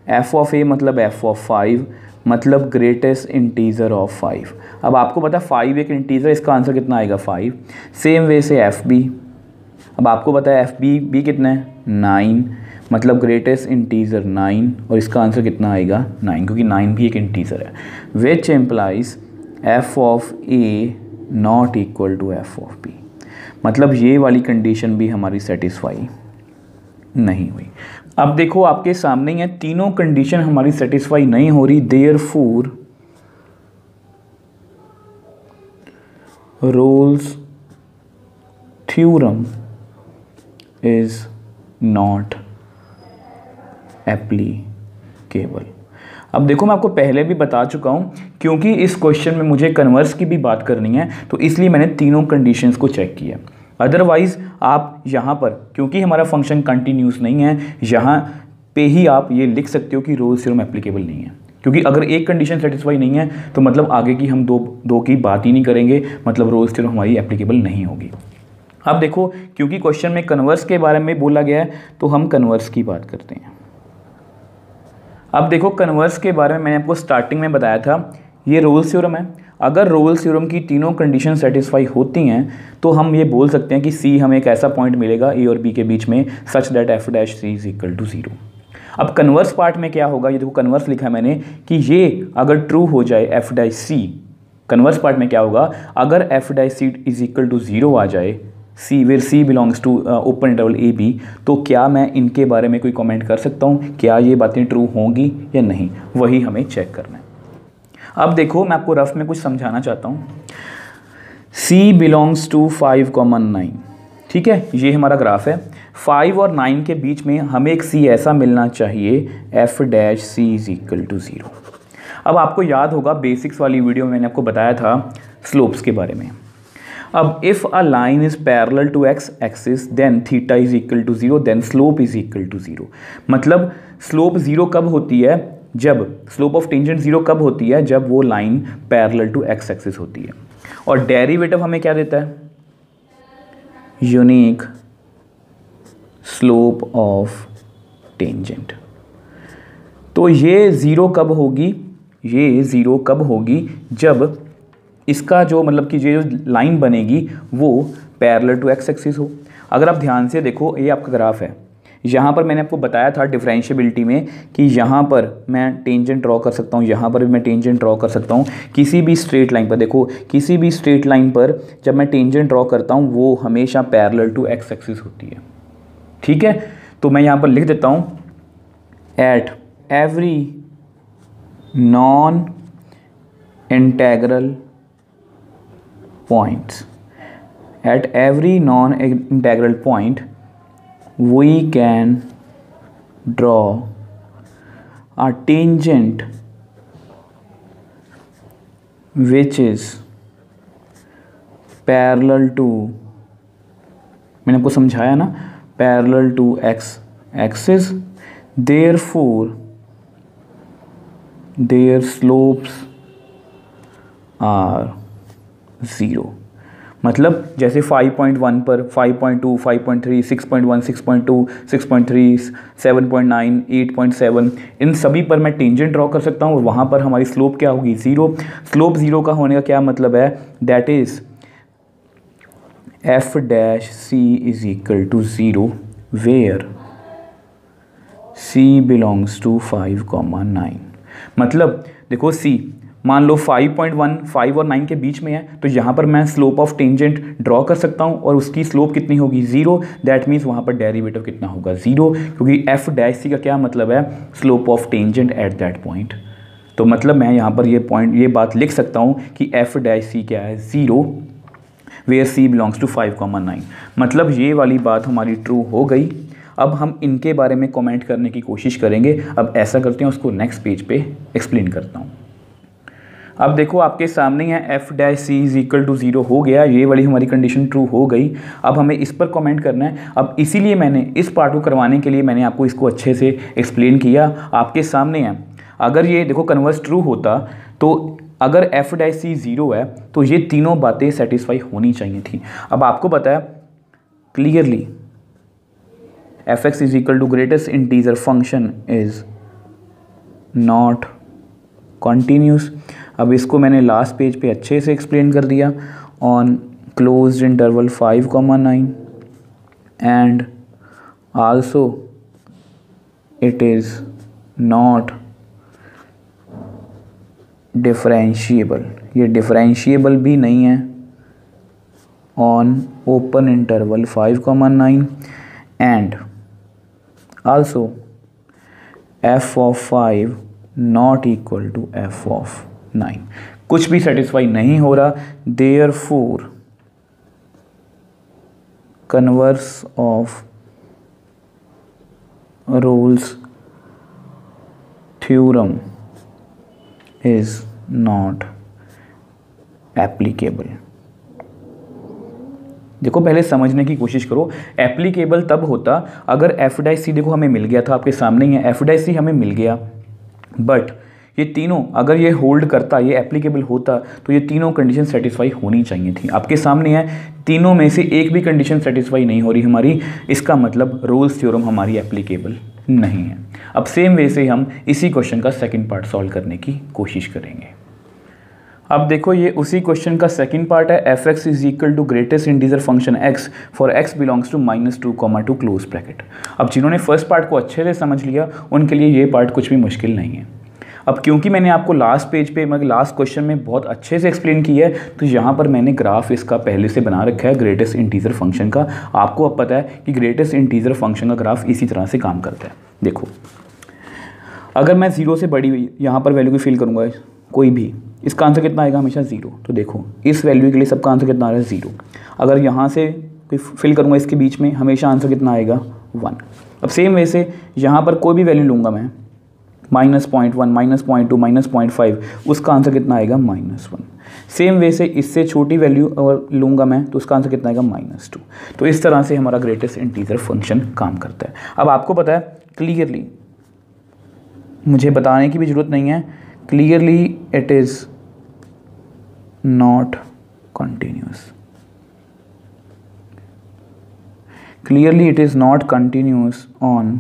एफ ऑफ ए मतलब एफ ऑफ 5 मतलब ग्रेटेस्ट इंटीजर ऑफ 5। अब आपको पता है 5 एक इंटीजर, इसका आंसर कितना आएगा 5। सेम वे से एफ बी, अब आपको पता है एफ बी कितना है 9, मतलब ग्रेटेस्ट इंटीजर 9 और इसका आंसर कितना आएगा 9, क्योंकि 9 भी एक इंटीजर है। Which implies f of a not equal to f of b, मतलब ये वाली कंडीशन भी हमारी सेटिस्फाई नहीं हुई। अब देखो आपके सामने ही है, तीनों कंडीशन हमारी सेटिस्फाई नहीं हो रही, therefore roles theorem is not applicable. अब देखो मैं आपको पहले भी बता चुका हूं, क्योंकि इस क्वेश्चन में मुझे कन्वर्स की भी बात करनी है तो इसलिए मैंने तीनों कंडीशंस को चेक किया। अदरवाइज आप यहाँ पर, क्योंकि हमारा फंक्शन कंटिन्यूस नहीं है, यहाँ पे ही आप ये लिख सकते हो कि रोल्स थ्योरम एप्लीकेबल नहीं है, क्योंकि अगर एक कंडीशन सेटिस्फाई नहीं है तो मतलब आगे की हम दो की बात ही नहीं करेंगे, मतलब रोल्स थ्योरम हमारी एप्लीकेबल नहीं होगी। अब देखो क्योंकि क्वेश्चन में कन्वर्स के बारे में बोला गया है तो हम कन्वर्स की बात करते हैं। अब देखो कन्वर्स के बारे में मैंने आपको स्टार्टिंग में बताया था, ये रोल्स थ्योरम है। अगर रोल्स थ्योरम की तीनों कंडीशन सेटिस्फाई होती हैं तो हम ये बोल सकते हैं कि सी हमें एक ऐसा पॉइंट मिलेगा ए और बी के बीच में such that f dash c is equal to 0। अब कन्वर्स पार्ट में क्या होगा, ये देखो कन्वर्स लिखा है मैंने कि ये अगर ट्रू हो जाए f dash c, converse part में क्या होगा, अगर f dash c is equal to 0 आ जाए, c where c belongs to open interval a b, तो क्या मैं इनके बारे में कोई कमेंट कर सकता हूँ, क्या ये बातें ट्रू होंगी या नहीं, वही हमें चेक करना है। अब देखो मैं आपको रफ में कुछ समझाना चाहता हूँ। C बिलोंग्स टू 5, 9, ठीक है, ये हमारा ग्राफ है। 5 और 9 के बीच में हमें एक सी ऐसा मिलना चाहिए f dash c is equal to 0। अब आपको याद होगा बेसिक्स वाली वीडियो में मैंने आपको बताया था स्लोप्स के बारे में। अब if a line is parallel to x axis then theta is equal to 0 then slope is equal to 0। मतलब स्लोप 0 कब होती है, जब स्लोप ऑफ टेंजेंट 0 कब होती है, जब वो line parallel to x axis होती है। और डेरिवेटिव हमें क्या देता है, यूनिक स्लोप ऑफ टेंजेंट। तो ये 0 कब होगी, ये 0 कब होगी, जब इसका जो मतलब कि ये जो लाइन बनेगी वो पैरेलल टू एक्स एक्सिस हो। अगर आप ध्यान से देखो, ये आपका ग्राफ है, यहाँ पर मैंने आपको बताया था डिफरेंशिएबिलिटी में कि यहाँ पर मैं टेंजेंट ड्रॉ कर सकता हूँ, यहाँ पर भी मैं टेंजेंट ड्रॉ कर सकता हूँ। किसी भी स्ट्रेट लाइन पर देखो, किसी भी स्ट्रेट लाइन पर जब मैं टेंजेंट ड्रॉ करता हूँ वो हमेशा पैरेलल टू एक्स एक्सिस होती है। ठीक है, तो मैं यहाँ पर लिख देता हूँ at every non integral points, at every non-integral point we can draw a tangent which is parallel to, मैंने आपको समझाया ना, parallel to x axis, therefore their slopes are 0। मतलब जैसे 5.1 पर 5.2, 5.3, 6.1, 6.2, 6.3, 7.9, 8.7 इन सभी पर मैं टेंजेंट ड्रॉ कर सकता हूँ और वहाँ पर हमारी स्लोप क्या होगी, 0। स्लोप 0 का होने का क्या मतलब है, that is f dash c is equal to 0 where c belongs to 5,9। मतलब देखो सी मान लो 5.1 5 और 9 के बीच में है, तो यहाँ पर मैं स्लोप ऑफ टेंजेंट ड्रॉ कर सकता हूँ और उसकी स्लोप कितनी होगी, 0। दैट मीन्स वहाँ पर डेरिवेटिव कितना होगा, 0, क्योंकि एफ डैश सी का क्या मतलब है, slope of tangent at that point. तो मतलब मैं यहाँ पर ये बात लिख सकता हूँ कि एफ डैश सी क्या है, 0 वेयर सी बिलोंग्स टू 5,9। मतलब ये वाली बात हमारी ट्रू हो गई। अब हम इनके बारे में कमेंट करने की कोशिश करेंगे। अब ऐसा करते हैं, उसको नेक्स्ट पेज पे एक्सप्लेन करता हूँ। अब देखो आपके सामने है f dash c is equal to 0 हो गया, ये वाली हमारी कंडीशन ट्रू हो गई। अब हमें इस पर कमेंट करना है। अब इसीलिए मैंने इस पार्ट को करवाने के लिए मैंने आपको इसको अच्छे से एक्सप्लेन किया, आपके सामने है। अगर ये देखो कन्वर्स ट्रू होता, तो अगर एफ डैश सी 0 है तो ये तीनों बातें सेटिस्फाई होनी चाहिए थी। अब आपको पता है clearly f x is equal to greatest integer function is not continuous. अब इसको मैंने लास्ट पेज पे अच्छे से एक्सप्लेन कर दिया on closed interval 5,9 and also it is not differentiable. ये डिफरेंशिएबल भी नहीं है on open interval 5,9 and also f of 5 not equal to f of 9। कुछ भी सेटिस्फाई नहीं हो रहा, therefore converse of Rolle's theorem is not applicable. देखो पहले समझने की कोशिश करो, एप्लीकेबल तब होता अगर एफ डैश सी, देखो हमें मिल गया था, आपके सामने ही है एफ डैश सी हमें मिल गया, बट ये तीनों अगर ये होल्ड करता, ये एप्लीकेबल होता, तो ये तीनों कंडीशन सेटिस्फाई होनी चाहिए थी। आपके सामने है, तीनों में से एक भी कंडीशन सेटिस्फाई नहीं हो रही हमारी, इसका मतलब रोल्स थ्योरम हमारी एप्लीकेबल नहीं है। अब सेम वे से हम इसी क्वेश्चन का सेकंड पार्ट सॉल्व करने की कोशिश करेंगे। अब देखो ये उसी क्वेश्चन का सेकंड पार्ट है, f x is equal to greatest integer function x for x belongs to -2, close bracket. अब जिन्होंने फर्स्ट पार्ट को अच्छे से समझ लिया उनके लिए ये पार्ट कुछ भी मुश्किल नहीं है। अब क्योंकि मैंने आपको लास्ट पेज पे मतलब लास्ट क्वेश्चन में बहुत अच्छे से एक्सप्लेन किया है, तो यहाँ पर मैंने ग्राफ इसका पहले से बना रखा है ग्रेटेस्ट इंटीजर फंक्शन का। आपको अब पता है कि ग्रेटेस्ट इंटीजर फंक्शन का ग्राफ इसी तरह से काम करता है। देखो अगर मैं 0 से बड़ी हुई यहाँ पर वैल्यू को फिल करूँगा कोई भी, इसका आंसर कितना आएगा, हमेशा 0। तो देखो इस वैल्यू के लिए सबका आंसर कितना आ रहा है, 0। अगर यहाँ से कोई फिल करूँगा इसके बीच में, हमेशा आंसर कितना आएगा 1। अब सेम वे से यहाँ पर कोई भी वैल्यू लूँगा मैं, -0.1, -0.2, -0.5, उसका आंसर कितना आएगा -1। सेम वे से इससे छोटी वैल्यू और लूँगा मैं तो उसका आंसर कितना आएगा -2। तो इस तरह से हमारा ग्रेटेस्ट इंटीजर फंक्शन काम करता है। अब आपको पता है क्लियरली, मुझे बताने की भी ज़रूरत नहीं है, clearly it is not continuous, clearly it is not continuous on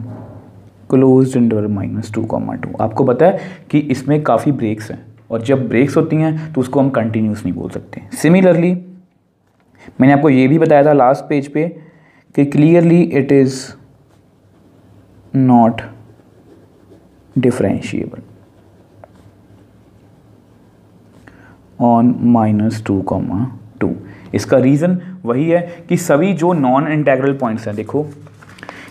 closed interval -2, आपको पता है कि इसमें काफ़ी ब्रेक्स हैं, और जब ब्रेक्स होती हैं तो उसको हम कंटिन्यूस नहीं बोल सकते। सिमिलरली मैंने आपको ये भी बताया था लास्ट पेज पे कि clearly it is not differentiable on -2, इसका रीज़न वही है कि सभी जो नॉन इंटेग्रल पॉइंट्स हैं, देखो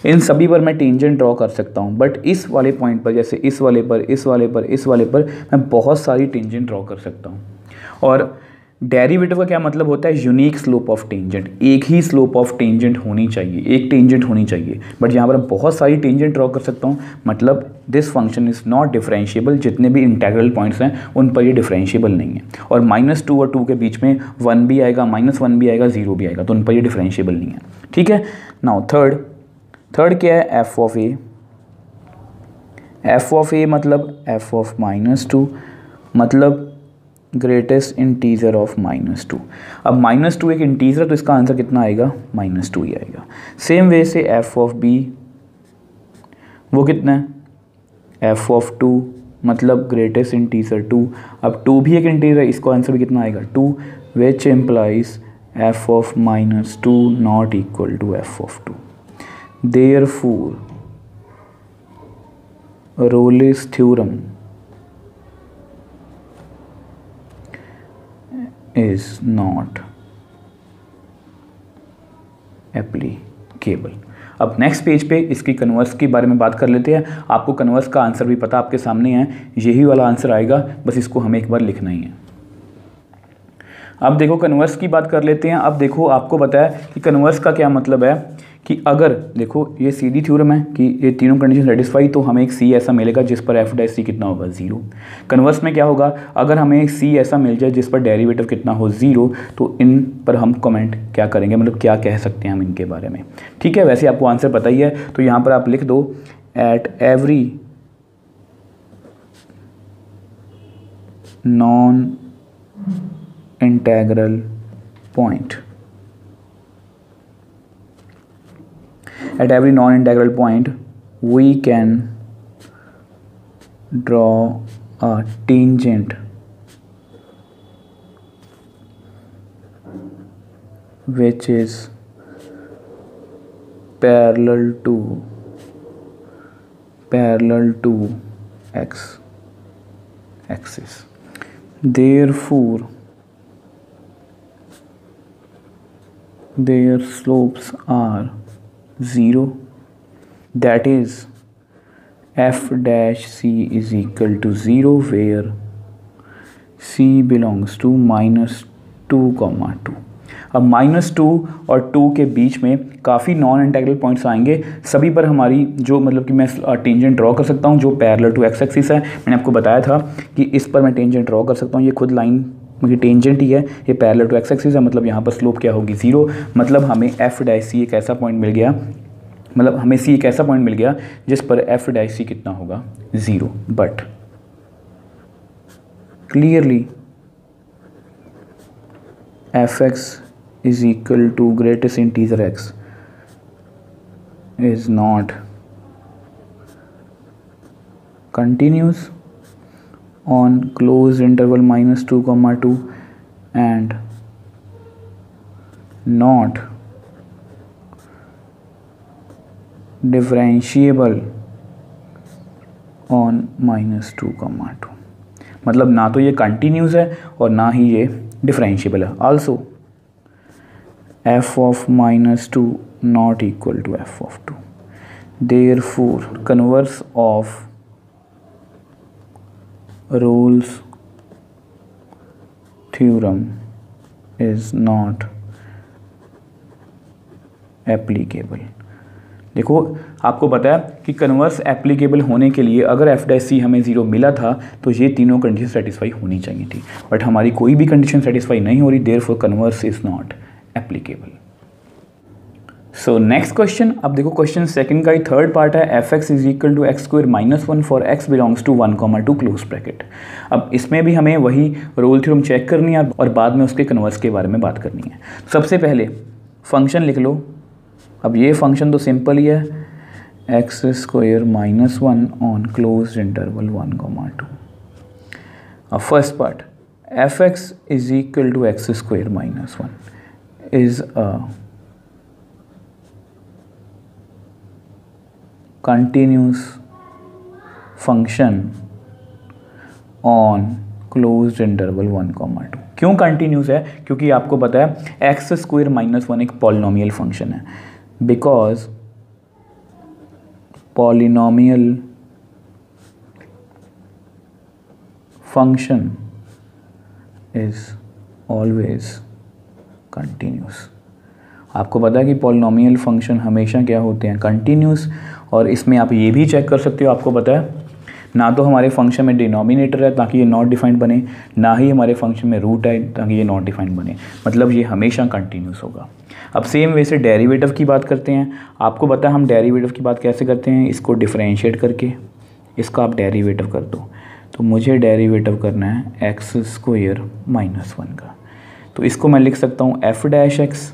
इन सभी पर मैं टेंजेंट ड्रॉ कर सकता हूँ, बट इस वाले पॉइंट पर, जैसे इस वाले पर, इस वाले पर, इस वाले पर, मैं बहुत सारी टेंजेंट ड्रॉ कर सकता हूँ। और डेरिवेटिव का क्या मतलब होता है? यूनिक स्लोप ऑफ टेंजेंट, एक ही स्लोप ऑफ टेंजेंट होनी चाहिए, एक टेंजेंट होनी चाहिए, बट यहाँ पर बहुत सारी टेंजेंट ड्रॉ कर सकता हूँ, मतलब this function is not differentiable. जितने भी इंटेग्रल पॉइंट्स हैं उन पर ये डिफरेंशिएबल नहीं है, और -2 और 2 के बीच में 1 भी आएगा, -1 भी आएगा, 0 भी आएगा, तो उन पर ये डिफरेंशिएबल नहीं है। ठीक है, नाउ थर्ड क्या है? F of a. F of a मतलब एफ ऑफ -2, मतलब ग्रेटेस्ट इंटीजर ऑफ -2। अब -2 एक इंटीजर, तो इसका आंसर कितना आएगा? -2 ही आएगा। सेम वे से एफ ऑफ बी, वो कितना है? एफ ऑफ 2 मतलब ग्रेटेस्ट इंटीजर 2। अब 2 भी एक इंटीजर है, इसको आंसर भी कितना आएगा? 2, which implies f of -2 not equal to f of 2। Therefore, Rolle's theorem is not applicable। अब नेक्स्ट पेज पे इसकी कन्वर्स के बारे में बात कर लेते हैं। आपको कन्वर्स का आंसर भी पता आपके सामने है, यही वाला आंसर आएगा, बस इसको हमें एक बार लिखना ही है। अब देखो कन्वर्स की बात कर लेते हैं। अब देखो आपको पता है कि कन्वर्स का क्या मतलब है, कि अगर देखो ये सीधी थ्योरम है कि ये तीनों कंडीशन सेटिस्फाई, तो हमें एक सी ऐसा मिलेगा जिस पर एफ डैश सी कितना होगा? 0। कन्वर्स में क्या होगा? अगर हमें एक सी ऐसा मिल जाए जिस पर डेरिवेटिव कितना हो? 0, तो इन पर हम कमेंट क्या करेंगे, मतलब क्या कह सकते हैं हम इनके बारे में। ठीक है, वैसे आपको आंसर पता ही है, तो यहाँ पर आप लिख दो at every non integral point, at every non-integral point we can draw a tangent which is parallel to x axis. Therefore their slopes are 0, that is f dash c is equal to 0 where c belongs to -2, अब -2 और 2 के बीच में काफ़ी non integral points आएंगे, सभी पर हमारी जो मतलब कि मैं टेंजेंट ड्रॉ कर सकता हूँ जो पैरेलल टू एक्स एक्सिस है। मैंने आपको बताया था कि इस पर मैं टेंजेंट ड्रॉ कर सकता हूँ, ये खुद लाइन मेरी टेंजेंट ही है, ये पैरेलल टू एक्स एक्सिस है, मतलब यहाँ पर स्लोप क्या होगी? 0। मतलब हमें एफ डैश सी एक ऐसा पॉइंट मिल गया, मतलब हमें सी एक ऐसा पॉइंट मिल गया जिस पर एफ डैश सी कितना होगा? 0। But clearly f x is equal to greatest integer x is not continuous on closed interval -2, and not differentiable on -2, मतलब ना तो ये कंटिन्यूस है और ना ही ये डिफरेंशिएबल है। Also f of -2 not equal to f of 2, therefore converse of Rolle's theorem is not applicable. देखो आपको पता है कि कन्वर्स एप्लीकेबल होने के लिए अगर एफ डैश सी हमें 0 मिला था तो ये तीनों कंडीशन सेटिस्फाई होनी चाहिए थी, बट हमारी कोई भी कंडीशन सेटिस्फाई नहीं हो रही, therefore converse is not applicable. So next question, अब देखो क्वेश्चन सेकंड का ही थर्ड पार्ट है, f x is equal to x square minus 1 for x belongs to 1,2 close bracket. अब इसमें भी हमें वही रोल थ्योरम चेक करनी है और बाद में उसके कन्वर्स के बारे में बात करनी है। सबसे पहले फंक्शन लिख लो। अब ये फंक्शन तो सिंपल ही है, x square minus 1 on close interval 1,2। अब first part, f x is equal to x square minus 1 is a continuous function on closed interval 1,2। क्यों कंटिन्यूस है? क्योंकि आपको पता है एक्स स्क्वायर माइनस 1 एक पॉलिनोमियल फंक्शन है, because polynomial function is always continuous. आपको पता है कि पॉलिनोमियल फंक्शन हमेशा क्या होते हैं? कंटिन्यूस। और इसमें आप ये भी चेक कर सकते हो, आपको पता है ना तो हमारे फंक्शन में डिनोमिनेटर है ताकि ये नॉट डिफाइंड बने, ना ही हमारे फंक्शन में रूट है ताकि ये नॉट डिफाइंड बने, मतलब ये हमेशा कंटिन्यूस होगा। अब सेम वे से डेरिवेटिव की बात करते हैं। आपको पता है हम डेरिवेटिव की बात कैसे करते हैं? इसको डिफरेंशिएट करके इसका आप डेरिवेटिव कर दो। तो मुझे डेरिवेटिव करना है एक्स स्क्वायर माइनस 1 का, तो इसको मैं लिख सकता हूँ एफ डैश एक्स।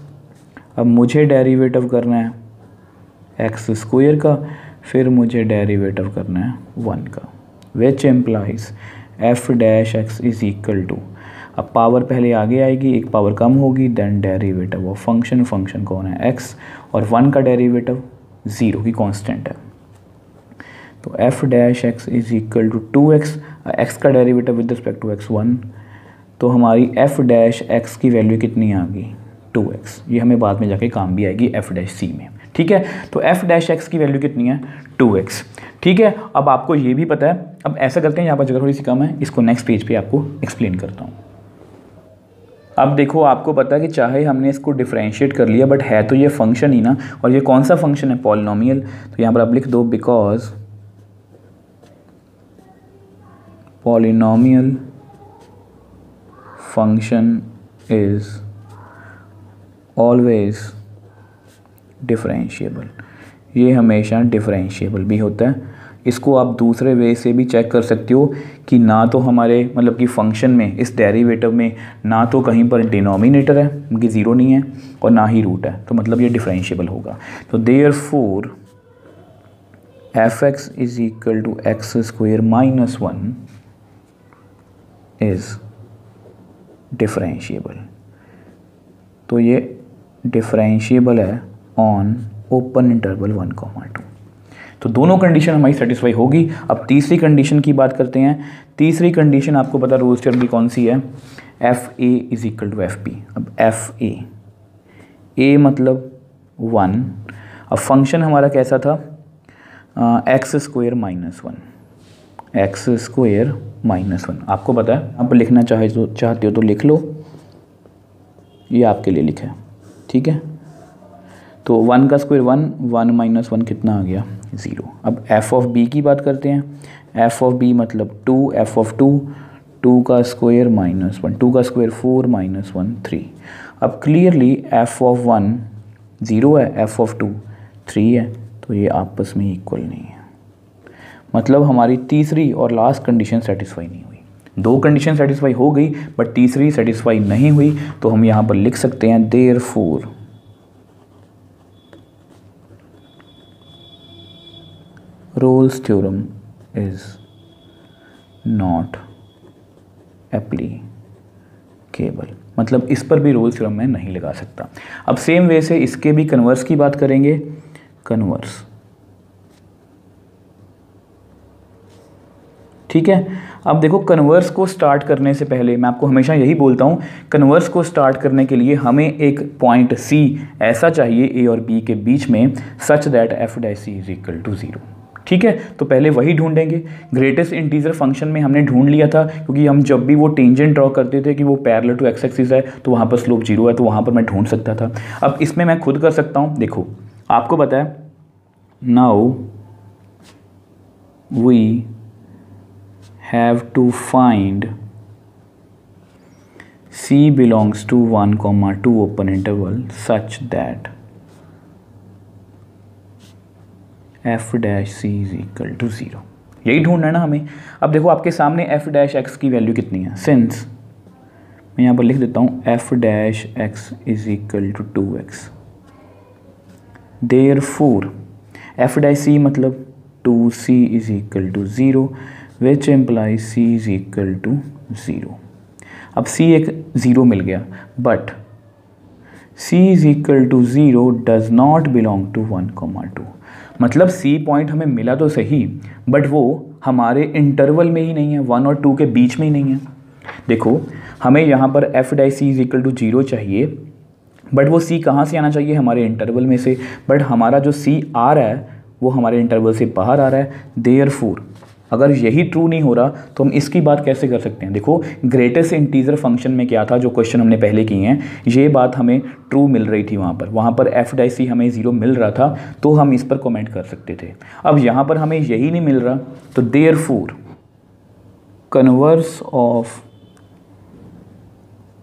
अब मुझे डेरिवेटिव करना है एक्स स्क्वायर का, फिर मुझे डेरिवेटिव करना है 1 का, which implies f dash x is equal to, अब पावर पहले आगे आएगी, एक पावर कम होगी, then derivative of function, function कौन है? एक्स, और 1 का डेरिवेटिव 0 की कांस्टेंट है, तो f dash x is equal to 2x, x का derivative with respect to x 1, तो हमारी एफ डैश एक्स की वैल्यू कितनी आ गई? 2x। ये हमें बाद में जाके काम भी आएगी एफ डैश सी में, ठीक है। तो एफ डैश एक्स की वैल्यू कितनी है? 2x, ठीक है। अब आपको ये भी पता है, अब ऐसा करते हैं, यहाँ पर जगह थोड़ी सी कम है, इसको नेक्स्ट पेज पे आपको एक्सप्लेन करता हूँ। अब देखो आपको पता है कि चाहे हमने इसको डिफरेंशिएट कर लिया, बट है तो ये फंक्शन ही ना, और ये कौन सा फंक्शन है? पॉलिनोमियल। तो यहाँ पर आप लिख दो because polynomial function is always differentiable. ये हमेशा डिफरेंशिएबल भी होता है। इसको आप दूसरे वे से भी चेक कर सकते हो कि ना तो हमारे मतलब कि फंक्शन में, इस डेरिवेटिव में ना तो कहीं पर डिनोमिनेटर है क्योंकि 0 नहीं है, और ना ही रूट है, तो मतलब ये डिफरेंशिएबल होगा। तो therefore f x is equal to x square minus 1 is differentiable. तो ये डिफरेंशिएबल है ऑन ओपन इंटरवल 1,2। तो दोनों कंडीशन हमारी सेटिस्फाई होगी। अब तीसरी कंडीशन की बात करते हैं। तीसरी कंडीशन आपको पता रोल्स थ्योरम की कौन सी है? F a is equal to f b. अब एफ ए मतलब 1। अब फंक्शन हमारा कैसा था? X square minus 1, x square minus 1। आपको पता है, आप लिखना चाहते हो तो लिख लो, ये आपके लिए लिखा है, ठीक है। तो 1 का स्क्वायर 1, 1 माइनस 1 कितना आ गया? 0। अब एफ ऑफ बी की बात करते हैं। एफ ऑफ बी मतलब 2, एफ ऑफ 2 का स्क्वायर माइनस 1, 2 का स्क्वायर 4 माइनस 1 3। अब क्लियरली एफ ऑफ 1 0 है, एफ ऑफ 2 3 है, तो ये आपस में इक्वल नहीं है। मतलब हमारी तीसरी और लास्ट कंडीशन सेटिस्फाई नहीं हुई। 2 कंडीशन सेटिस्फाई हो गई बट तीसरी सेटिस्फाई नहीं हुई, तो हम यहाँ पर लिख सकते हैं therefore roles theorem is not applicable. मतलब इस पर भी रोल्स थ्योरम मैं नहीं लगा सकता। अब सेम वे से इसके भी कन्वर्स की बात करेंगे। कन्वर्स, ठीक है। अब देखो कन्वर्स को स्टार्ट करने से पहले मैं आपको हमेशा यही बोलता हूँ, कन्वर्स को स्टार्ट करने के लिए हमें एक पॉइंट सी ऐसा चाहिए ए और बी के बीच में, such that f dash c is equal to 0, ठीक है, तो पहले वही ढूंढेंगे। ग्रेटेस्ट इंटीजर फंक्शन में हमने ढूंढ लिया था, क्योंकि हम जब भी वो टेंजेंट ड्रॉ करते थे कि वो पैरेलल टू एक्स एक्सिस है तो वहाँ पर स्लोप 0 है, तो वहाँ पर मैं ढूंढ सकता था। अब इसमें मैं खुद कर सकता हूँ। देखो आपको पता है, now we have to find C belongs to 1, 2 open interval such that f dash c is equal to 0। यही ढूंढना है ना हमें। अब देखो आपके सामने f dash x की वैल्यू कितनी है, सिंस मैं यहाँ पर लिख देता हूँ f dash x is equal to 2x, therefore f dash c मतलब 2c is equal to 0 which implies c is equal to 0। अब c एक 0 मिल गया, but c is equal to 0 does not belong to 1, 2। मतलब c point हमें मिला तो सही, बट वो हमारे इंटरवल में ही नहीं है, 1 और 2 के बीच में ही नहीं है। देखो हमें यहाँ पर f डाई c इज इक्वल टू 0 चाहिए, बट वो c कहाँ से आना चाहिए, हमारे इंटरवल में से, बट हमारा जो c आ रहा है वो हमारे इंटरवल से बाहर आ रहा है। देयरफॉर अगर यही ट्रू नहीं हो रहा तो हम इसकी बात कैसे कर सकते हैं। देखो ग्रेटेस्ट इंटीजर फंक्शन में क्या था, जो क्वेश्चन हमने पहले किए हैं, ये बात हमें ट्रू मिल रही थी, वहाँ पर f डाई c हमें 0 मिल रहा था, तो हम इस पर कमेंट कर सकते थे। अब यहाँ पर हमें यही नहीं मिल रहा, तो therefore converse of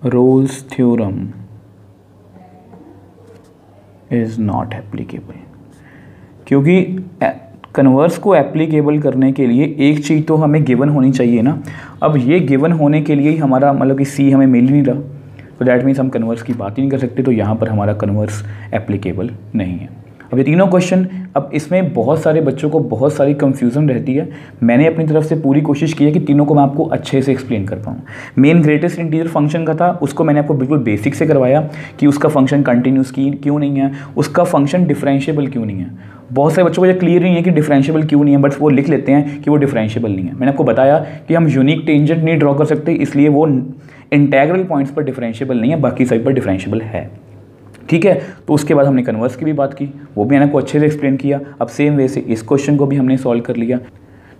Rolle's theorem is not applicable, क्योंकि कन्वर्स को एप्लीकेबल करने के लिए एक चीज़ तो हमें गिवन होनी चाहिए ना। अब ये गिवन होने के लिए ही हमारा मतलब कि सी हमें मिल नहीं रहा, तो दैट मीन्स हम कन्वर्स की बात ही नहीं कर सकते, तो यहाँ पर हमारा कन्वर्स एप्लीकेबल नहीं है। अब ये तीनों क्वेश्चन, अब इसमें बहुत सारे बच्चों को बहुत सारी कंफ्यूजन रहती है। मैंने अपनी तरफ से पूरी कोशिश की है कि तीनों को मैं आपको अच्छे से एक्सप्लेन कर पाऊँ। मेन ग्रेटेस्ट इंटीजर फंक्शन का था, उसको मैंने आपको बिल्कुल बेसिक से करवाया कि उसका फंक्शन कंटिन्यूस की क्यों नहीं है, उसका फंक्शन डिफरेंशिएबल क्यों नहीं है। बहुत सारे बच्चों को ये क्लियर नहीं है कि डिफरेंशिएबल क्यों नहीं है, बट वो लिख लेते हैं कि वो डिफरेंशिएबल नहीं है। मैंने आपको बताया कि हम यूनिक टेंजेंट नहीं ड्रॉ कर सकते, इसलिए वो इंटेग्रल पॉइंट्स पर डिफरेंशिएबल नहीं है, बाकी सभी पर डिफरेंशिएबल है। ठीक है, तो उसके बाद हमने कन्वर्स की भी बात की, वो भी मैंने आपको अच्छे से एक्सप्लेन किया। अब सेम वे से इस क्वेश्चन को भी हमने सॉल्व कर लिया।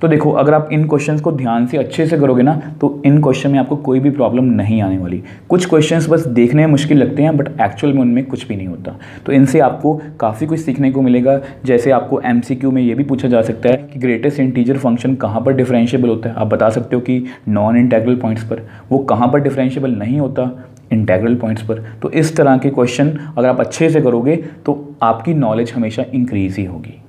तो देखो अगर आप इन क्वेश्चंस को ध्यान से अच्छे से करोगे ना, तो इन क्वेश्चन में आपको कोई भी प्रॉब्लम नहीं आने वाली। कुछ क्वेश्चंस बस देखने में मुश्किल लगते हैं, बट एक्चुअल में उनमें कुछ भी नहीं होता। तो इनसे आपको काफ़ी कुछ सीखने को मिलेगा। जैसे आपको MCQ में ये भी पूछा जा सकता है कि ग्रेटेस्ट इंटीजर फंक्शन कहाँ पर डिफरेंशिएबल होता है। आप बता सकते हो कि नॉन इंटेग्रल पॉइंट्स पर। वो कहाँ पर डिफरेंशिएबल नहीं होता, इंटेग्रल पॉइंट्स पर। तो इस तरह के क्वेश्चन अगर आप अच्छे से करोगे तो आपकी नॉलेज हमेशा इंक्रीज़ ही होगी।